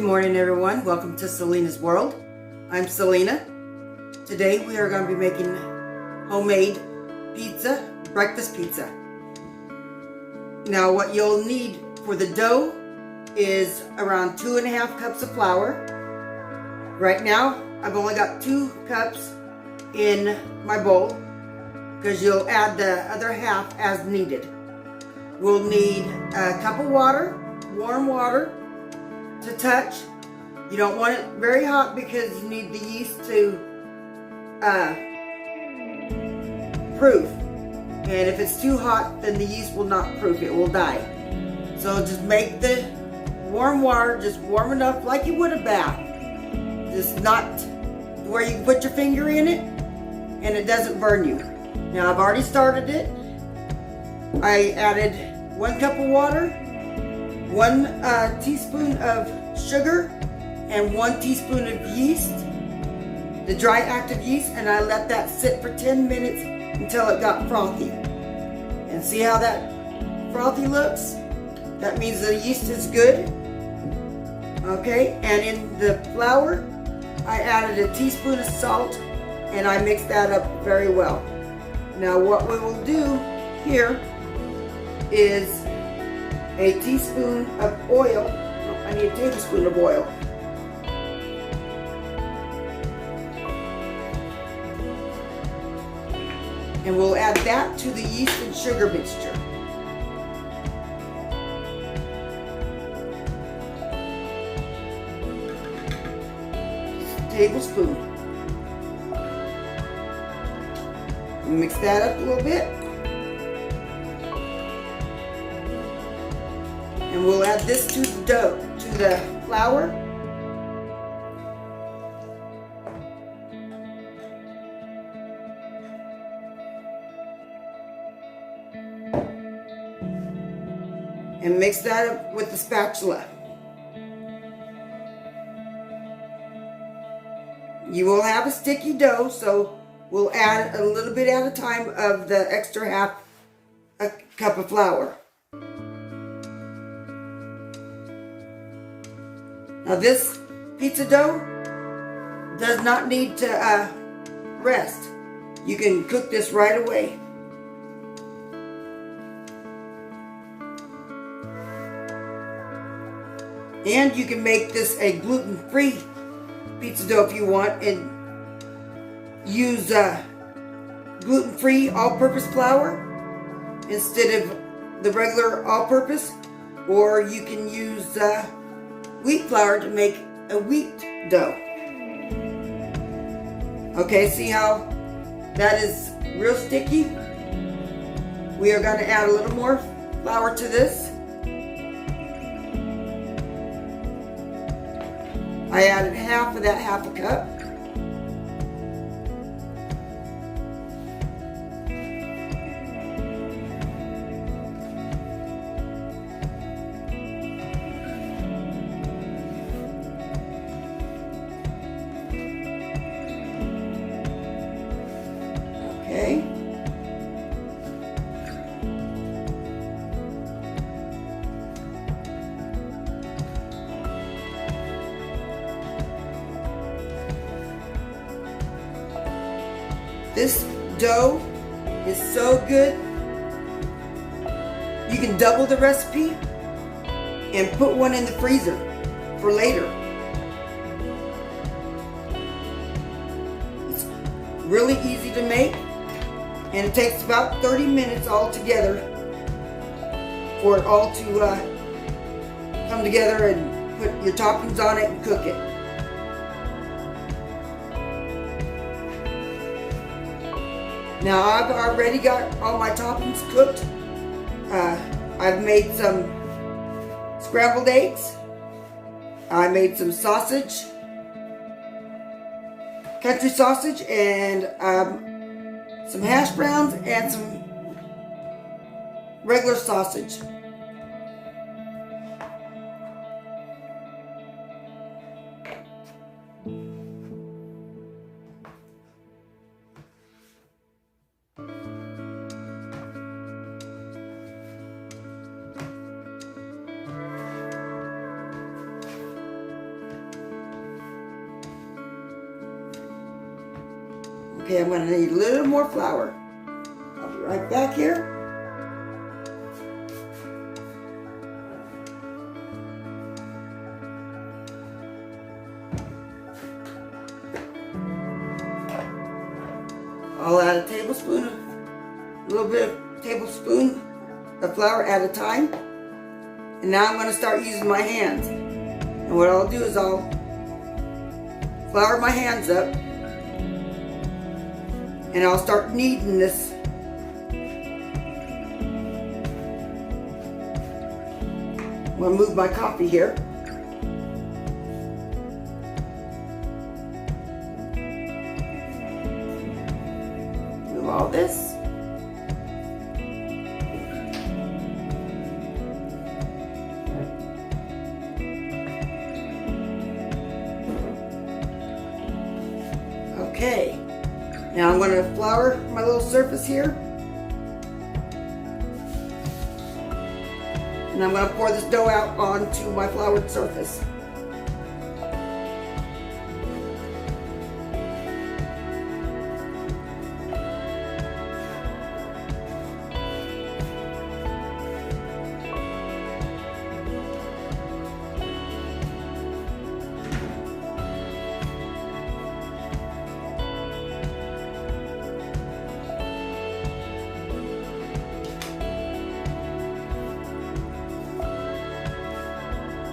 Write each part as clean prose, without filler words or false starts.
Good morning, everyone. Welcome to Salina's World. I'm Salina. Today we are going to be making homemade pizza, breakfast pizza. Now what you'll need for the dough is around 2.5 cups of flour. Right now I've only got 2 cups in my bowl because you'll add the other half as needed. We'll need a cup of water, warm water to touch. You don't want it very hot because you need the yeast to proof. And if it's too hot, then the yeast will not proof, it will die. So just make the warm water just warm enough like you would a bath. Just not where you can put your finger in it and it doesn't burn you. Now I've already started it. I added 1 cup of water, 1 teaspoon of sugar, and 1 teaspoon of yeast, the dry active yeast, and I let that sit for 10 minutes until it got frothy. And see how that frothy looks? That means the yeast is good. Okay, and in the flour, I added a teaspoon of salt and I mixed that up very well. Now what we will do here is a teaspoon of oil. Oh, I need a tablespoon of oil. And we'll add that to the yeast and sugar mixture. Just a tablespoon. Mix that up a little bit. And we'll add this to the dough, to the flour. And mix that up with the spatula. You will have a sticky dough, so we'll add a little bit at a time of the extra half a cup of flour. Now this pizza dough does not need to rest. You can cook this right away. And you can make this a gluten-free pizza dough if you want and use gluten-free all-purpose flour instead of the regular all-purpose, or you can use wheat flour to make a wheat dough. Okay, see how that is real sticky? We are going to add a little more flour to this. I added half of that half a cup. Okay. This dough is so good. You can double the recipe and put one in the freezer for later. It's really easy to make, and it takes about 30 minutes altogether for it all to come together and put your toppings on it and cook it. Now I've already got all my toppings cooked. I've made some scrambled eggs. I made some sausage, country sausage, and some hash browns and some regular sausage. Okay, I'm going to need a little more flour. I'll be right back here. I'll add a tablespoon, a little bit of tablespoon of flour at a time. And now I'm going to start using my hands. And what I'll do is I'll flour my hands up. And I'll start kneading this. I'm going to move my coffee here. Move all this. Okay, now I'm going to flour my little surface here. And I'm going to pour this dough out onto my floured surface.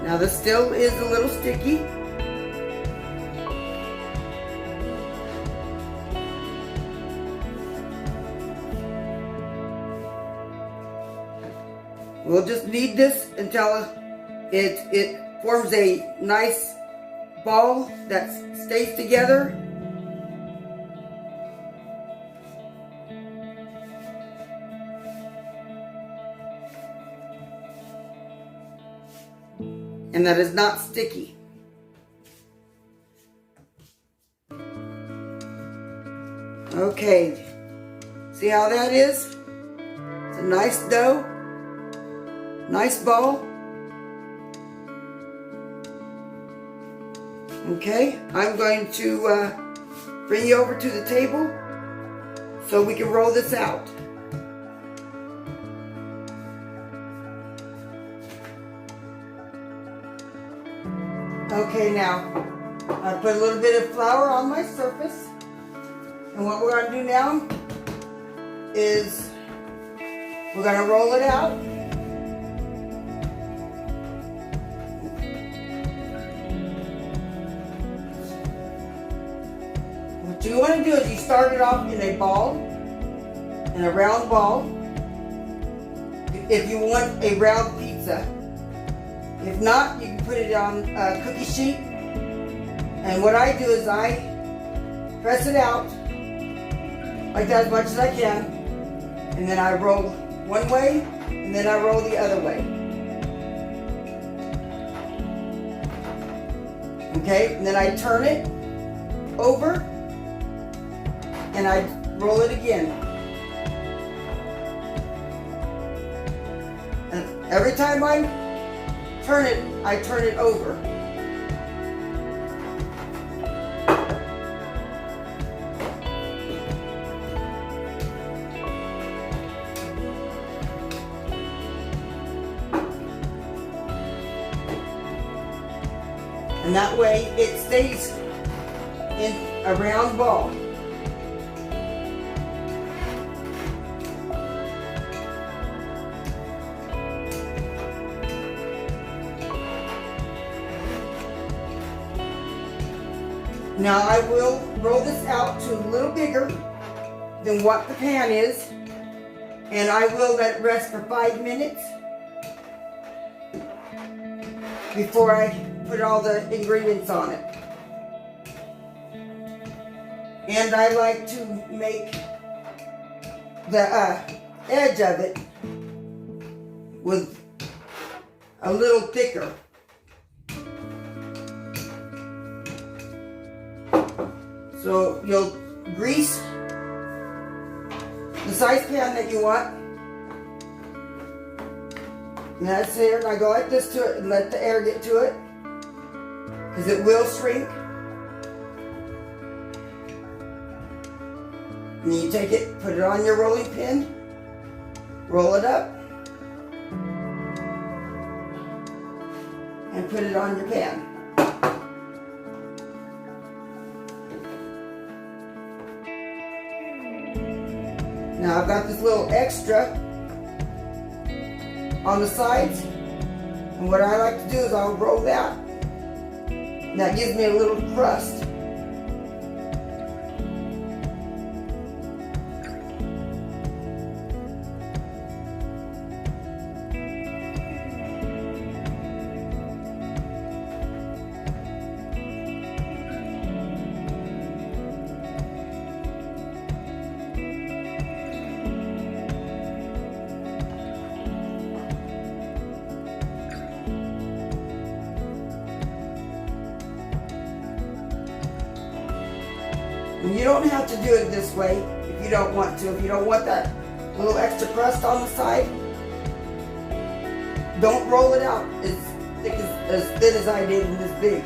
Now this still is a little sticky. We'll just knead this until it forms a nice ball that stays together. And that is not sticky. Okay, see how that is? It's a nice dough, nice ball. Okay, I'm going to bring you over to the table so we can roll this out. Okay, now I put a little bit of flour on my surface, and what we're going to do now is we're going to roll it out. What you want to do is you start it off in a ball, in a round ball, if you want a round pizza. If not, you can put it on a cookie sheet. And what I do is I press it out like that as much as I can. And then I roll one way, and then I roll the other way. Okay, and then I turn it over, and I roll it again. And every time I turn it over. And that way it stays in a round ball. Now I will roll this out to a little bigger than what the pan is, and I will let it rest for 5 minutes before I put all the ingredients on it. And I like to make the edge of it with a little thicker. So you'll grease the size pan that you want. And that's it. And I go like this to it and let the air get to it, because it will shrink. And you take it, put it on your rolling pin, roll it up, and put it on your pan. Now I've got this little extra on the sides, and what I like to do is I'll roll that, and that gives me a little crust. And you don't have to do it this way if you don't want to. If you don't want that little extra crust on the side, don't roll it out as thin as I did and this big.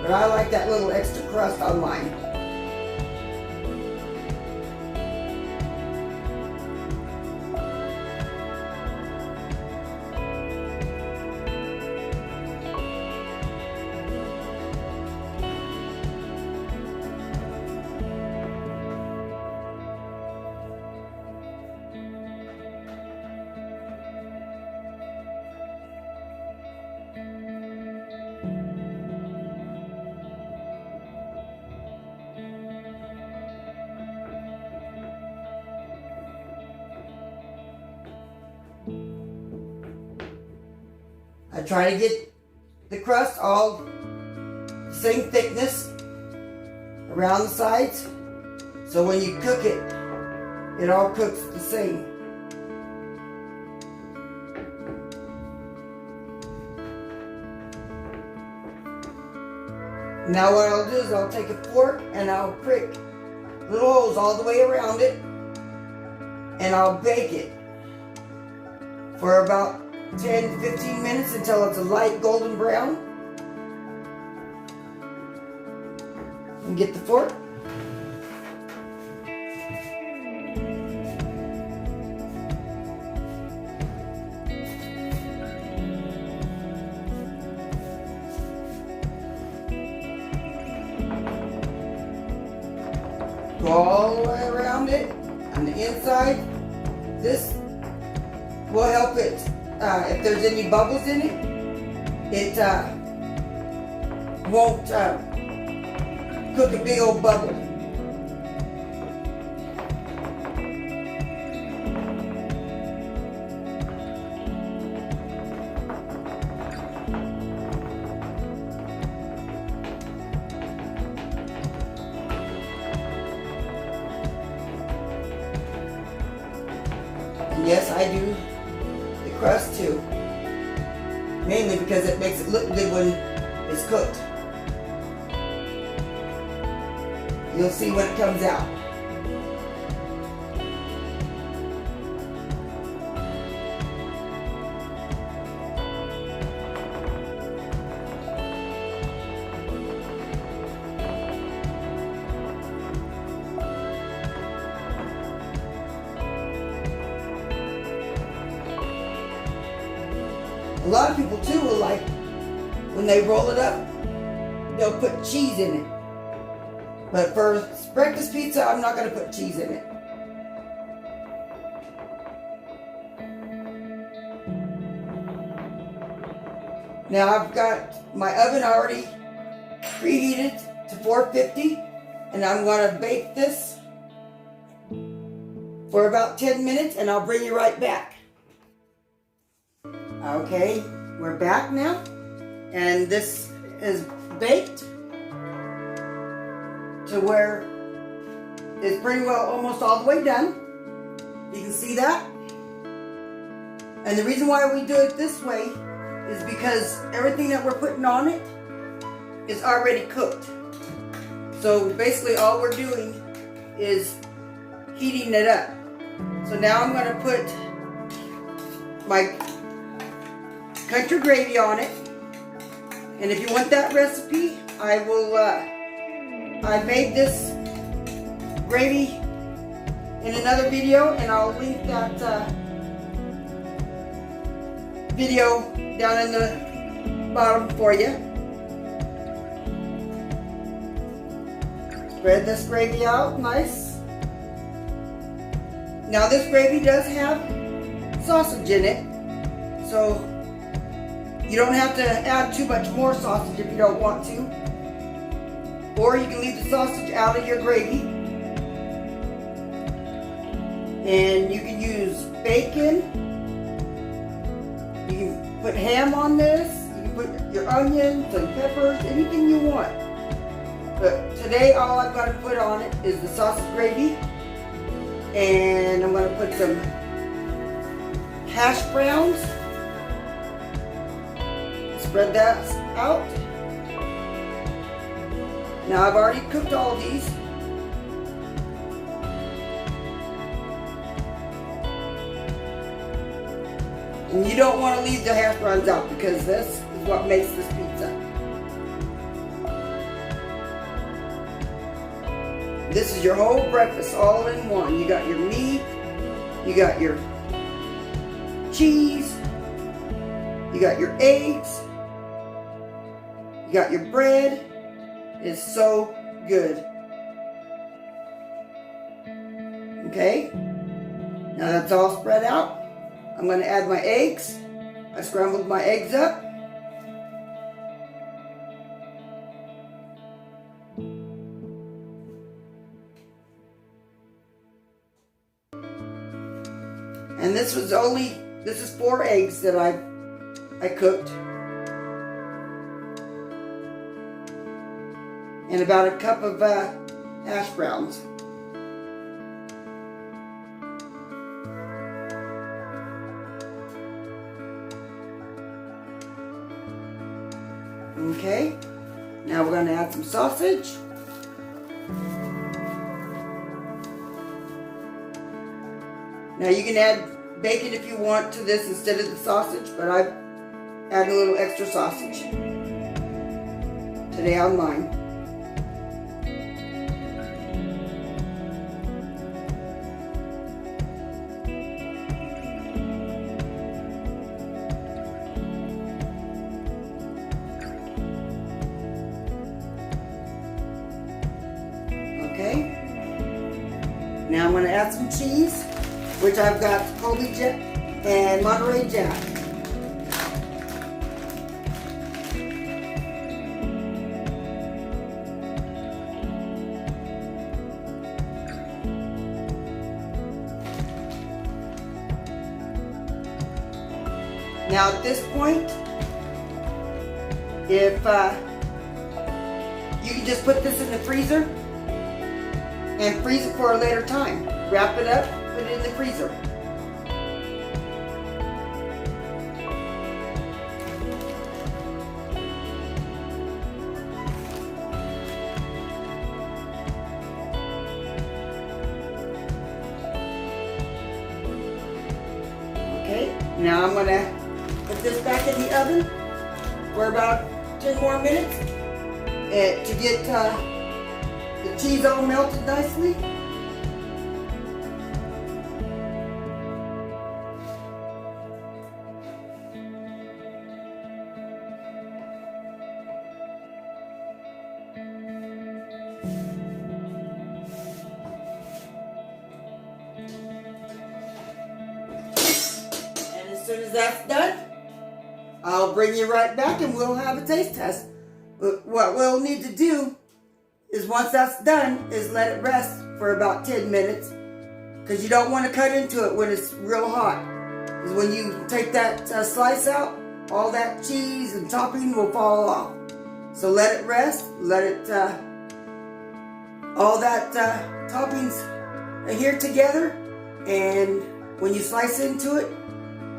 But I like that little extra crust on mine. I try to get the crust all the same thickness around the sides, so when you cook it, it all cooks the same. Now what I'll do is I'll take a fork and I'll prick little holes all the way around it, and I'll bake it for about 10 to 15 minutes until it's a light golden brown. And get the fork. Go all the way around it on the inside. This will help it. If there's any bubbles in it, it won't cook a big old bubble. And yes, I do the crust too, mainly because it makes it look good when it's cooked. You'll see when it comes out. A lot of people too will like, when they roll it up, they'll put cheese in it. But for breakfast pizza, I'm not going to put cheese in it. Now I've got my oven already preheated to 450, and I'm going to bake this for about 10 minutes, and I'll bring you right back. Okay, we're back now, and this is baked to where it's pretty well almost all the way done. You can see that. And the reason why we do it this way is because everything that we're putting on it is already cooked. So basically all we're doing is heating it up. So now I'm going to put my country gravy on it. And if you want that recipe, I will, I made this gravy in another video, and I'll link that video down in the bottom for you. Spread this gravy out nice. Now this gravy does have sausage in it, so you don't have to add too much more sausage if you don't want to. Or you can leave the sausage out of your gravy. And you can use bacon. You can put ham on this. You can put your onions and peppers, anything you want. But today all I've got to put on it is the sausage gravy. And I'm going to put some hash browns. Spread that out. Now I've already cooked all these. And you don't want to leave the hash browns out because this is what makes this pizza. This is your whole breakfast all in one. You got your meat, you got your cheese, you got your eggs, you got your bread. It's so good. Okay, now that's all spread out. I'm going to add my eggs. I scrambled my eggs up. And this is 4 eggs that I cooked. And about a cup of hash browns. Okay, now we're going to add some sausage. Now you can add bacon if you want to this instead of the sausage, but I've added a little extra sausage today on mine. Okay, now I'm going to add some cheese, which I've got Colby Jack and Monterey Jack. Now at this point, if you can just put this in the freezer and freeze it for a later time. Wrap it up, put it in the freezer. Okay, now I'm going to put this back in the oven for about 10 more minutes to get the cheese all melted nicely. And as soon as that's done, I'll bring you right back and we'll have a taste test. But what we'll need to do is once that's done, is let it rest for about 10 minutes. Because you don't want to cut into it when it's real hot. Because when you take that slice out, all that cheese and topping will fall off. So let it rest, let it, all that toppings adhere together. And when you slice into it,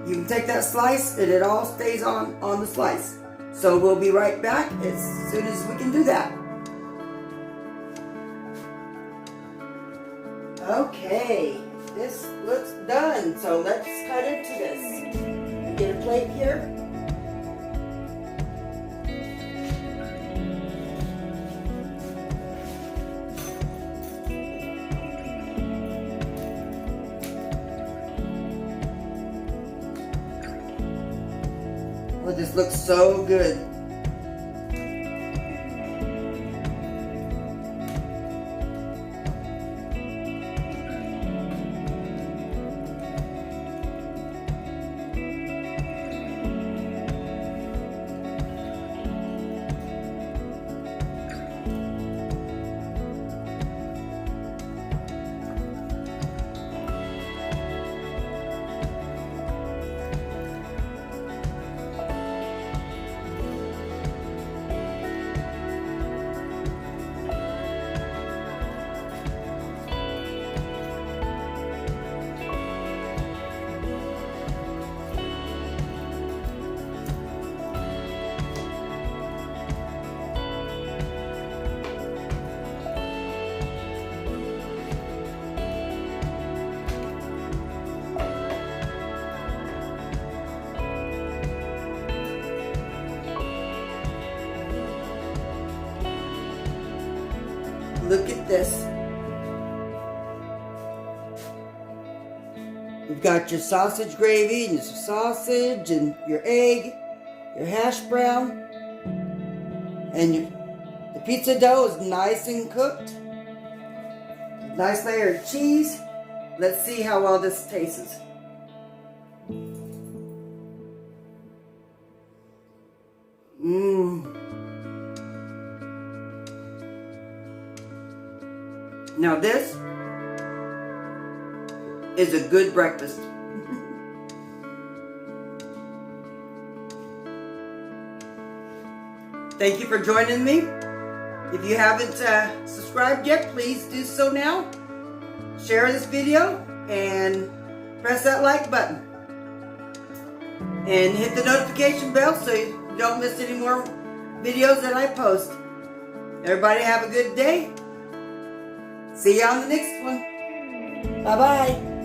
you can take that slice and it all stays on the slice. So we'll be right back as soon as we can do that. Okay, this looks done, so let's cut into this. plate here. Oh, this looks so good. Look at this. You've got your sausage gravy and your sausage and your egg, your hash brown, and the pizza dough is nice and cooked. Nice layer of cheese. Let's see how well this tastes. Now this is a good breakfast. Thank you for joining me. If you haven't subscribed yet, please do so now. Share this video and press that like button. And hit the notification bell so you don't miss any more videos that I post. Everybody have a good day. See you on the next one. Bye-bye.